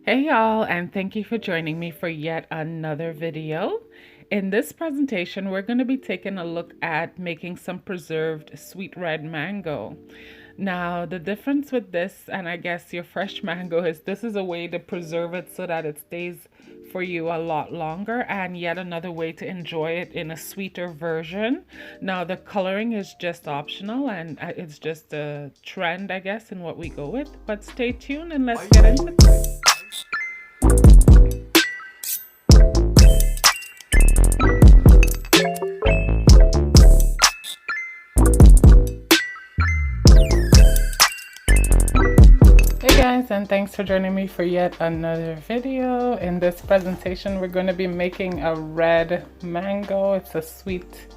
Hey y'all, and thank you for joining me for yet another video. In this presentation, we're going to be taking a look at making some preserved sweet red mango. Now, the difference with this and I guess your fresh mango is this is a way to preserve it so that it stays for you a lot longer, and yet another way to enjoy it in a sweeter version. Now, the coloring is just optional and it's just a trend, I guess, in what we go with. But stay tuned and let's get into it. Hey guys, and thanks for joining me for yet another video. In this presentation, we're going to be making a red mango. It's a sweet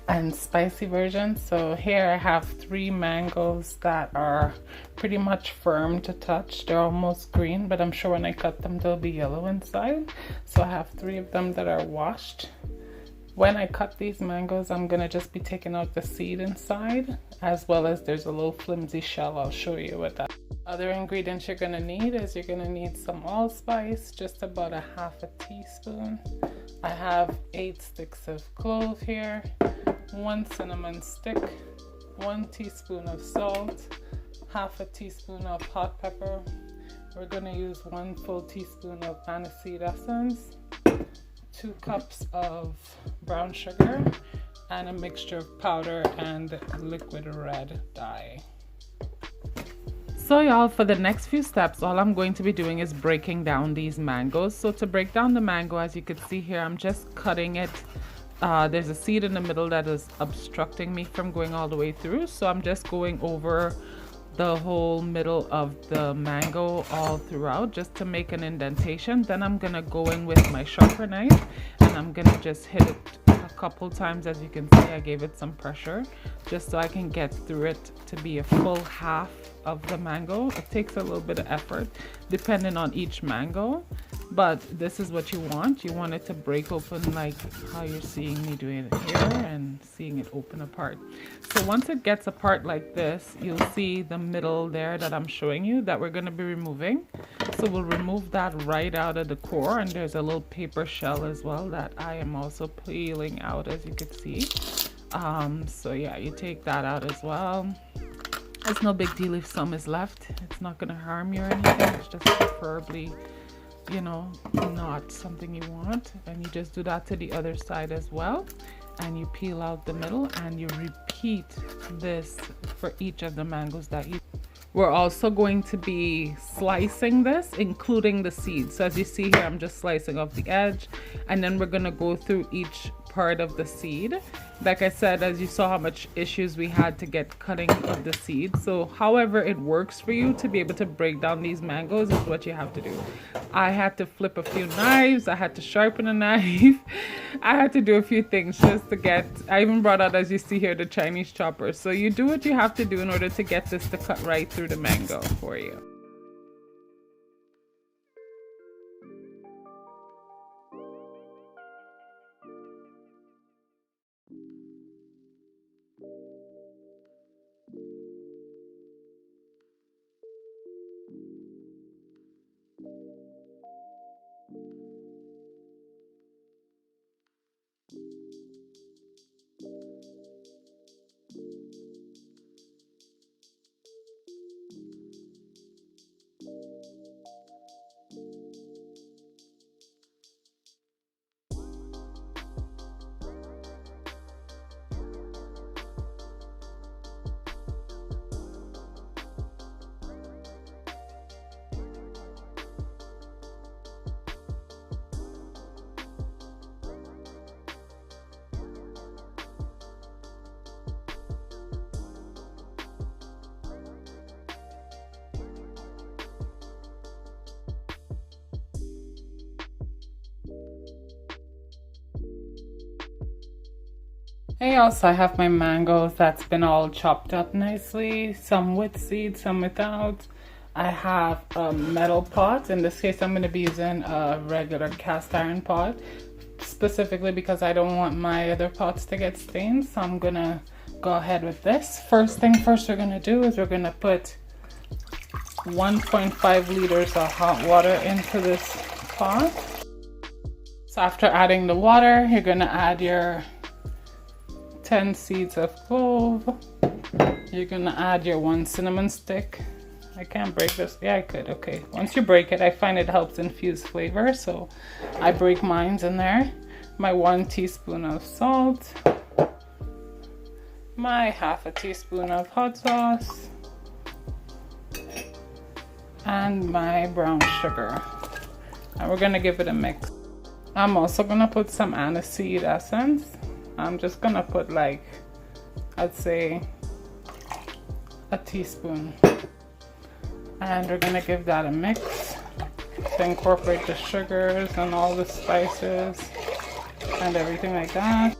and spicy version. So here I have 3 mangoes that are pretty much firm to touch. They're almost green, but I'm sure when I cut them they'll be yellow inside. So I have 3 of them that are washed. When I cut these mangoes, I'm gonna just be taking out the seed inside, as well as there's a little flimsy shell. I'll show you what that. Other ingredients you're gonna need is you're gonna need some allspice, just about a half a teaspoon. I have 8 sticks of clove here, 1 cinnamon stick, 1 teaspoon of salt, half a teaspoon of hot pepper. We're gonna use 1 full teaspoon of Aniseed Essence, 2 cups of brown sugar, and a mixture of powder and liquid red dye. So y'all, for the next few steps, all I'm going to be doing is breaking down these mangoes. So to break down the mango, as you can see here, I'm just cutting it. There's a seed in the middle that is obstructing me from going all the way through. So I'm just going over the whole middle of the mango all throughout just to make an indentation. Then I'm gonna go in with my sharper knife and I'm gonna just hit it a couple times. As you can see, I gave it some pressure just so I can get through it to be a full half of the mango. It takes a little bit of effort depending on each mango, but this is what you want. You want it to break open like how you're seeing me doing it here and seeing it open apart. So once it gets apart like this, you'll see the middle there that I'm showing you that we're going to be removing. So we'll remove that right out of the core, and there's a little paper shell as well that I am also peeling out, as you can see. So yeah, you take that out as well. It's no big deal if some is left. It's not going to harm you or anything. It's just preferably, you know, not something you want. And you just do that to the other side as well. And you peel out the middle and you repeat this for each of the mangoes that you. We're also going to be slicing this, including the seeds. So as you see here, I'm just slicing off the edge, and then we're gonna go through each part of the seed. Like I said, as you saw how much issues we had to get cutting of the seed. So however it works for you to be able to break down these mangoes is what you have to do. I had to flip a few knives, I had to sharpen a knife, I had to do a few things just to get, I even brought out, as you see here, the Chinese chopper. So you do what you have to do in order to get this to cut right through the mango for you. Hey, also I have my mangoes that's been all chopped up nicely, some with seeds, some without. I have a metal pot. In this case, I'm going to be using a regular cast iron pot, specifically because I don't want my other pots to get stained. So I'm going to go ahead with this. First thing first we're going to do is we're going to put 1.5 liters of hot water into this pot. So after adding the water, you're gonna add your 10 seeds of clove. You're gonna add your 1 cinnamon stick. I can't break this. Yeah, I could. Okay. Once you break it, I find it helps infuse flavor, so I break mine in there. My 1 teaspoon of salt. My half a teaspoon of hot sauce. And my brown sugar. And we're gonna give it a mix. I'm also gonna put some Aniseed Essence. I'm just gonna put like, I'd say, a teaspoon. And we're gonna give that a mix to incorporate the sugars and all the spices and everything like that.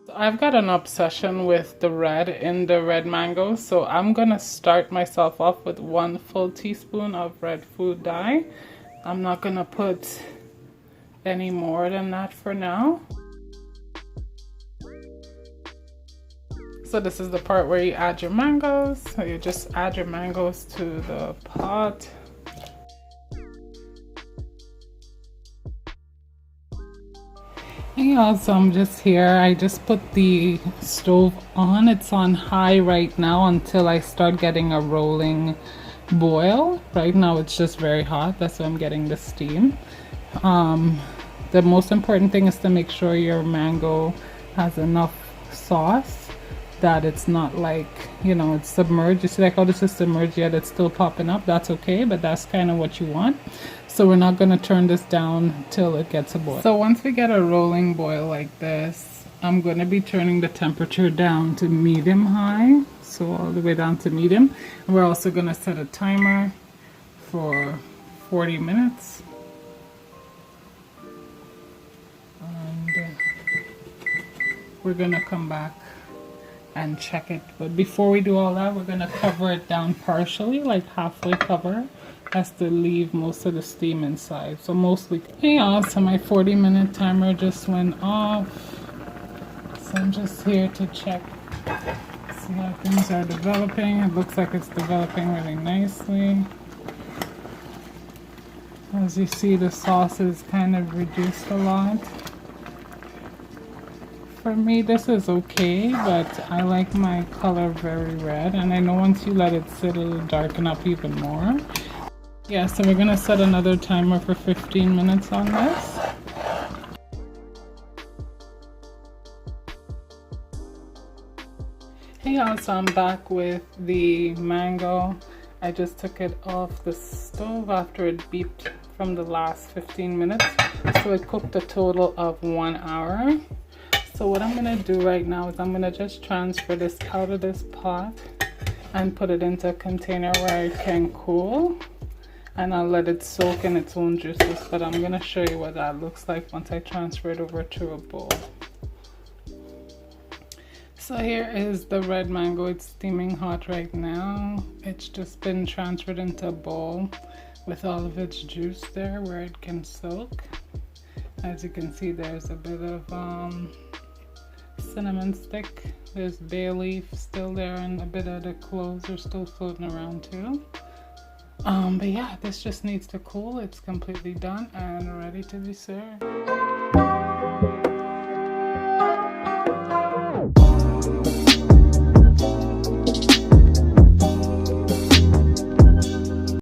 So I've got an obsession with the red in the red mango, so I'm gonna start myself off with 1 full teaspoon of red food dye. I'm not gonna put any more than that for now. So this is the part where you add your mangoes. So you just add your mangoes to the pot. Hey y'all, so I'm just here. I just put the stove on. It's on high right now until I start getting a rolling boil. Right now it's just very hot. That's why I'm getting the steam. The most important thing is to make sure your mango has enough sauce that it's not like, you know, it's submerged. You see like, oh, this is submerged yet it's still popping up. That's okay, but that's kind of what you want. So we're not going to turn this down till it gets a boil. So once we get a rolling boil like this, I'm going to be turning the temperature down to medium high. So all the way down to medium. And we're also going to set a timer for 40 minutes. And we're going to come back and check it, but before we do all that, we're gonna cover it down partially, like halfway cover, as to leave most of the steam inside. So mostly, hey y'all, so my 40-minute timer just went off. So I'm just here to check, see how things are developing. It looks like it's developing really nicely. As you see, the sauce is kind of reduced a lot. For me, this is okay, but I like my color very red, and I know once you let it sit, it'll darken up even more. Yeah, so we're gonna set another timer for 15 minutes on this. Hey y'all, so I'm back with the mango. I just took it off the stove after it beeped from the last 15 minutes. So it cooked a total of 1 hour. So what I'm gonna do right now is I'm gonna just transfer this out of this pot and put it into a container where it can cool, and I'll let it soak in its own juices. But I'm gonna show you what that looks like once I transfer it over to a bowl. So here is the red mango. It's steaming hot right now. It's just been transferred into a bowl with all of its juice there where it can soak. As you can see, there's a bit of cinnamon stick, there's bay leaf still there, and a bit of the cloves are still floating around too. But yeah, this just needs to cool. It's completely done and ready to be served.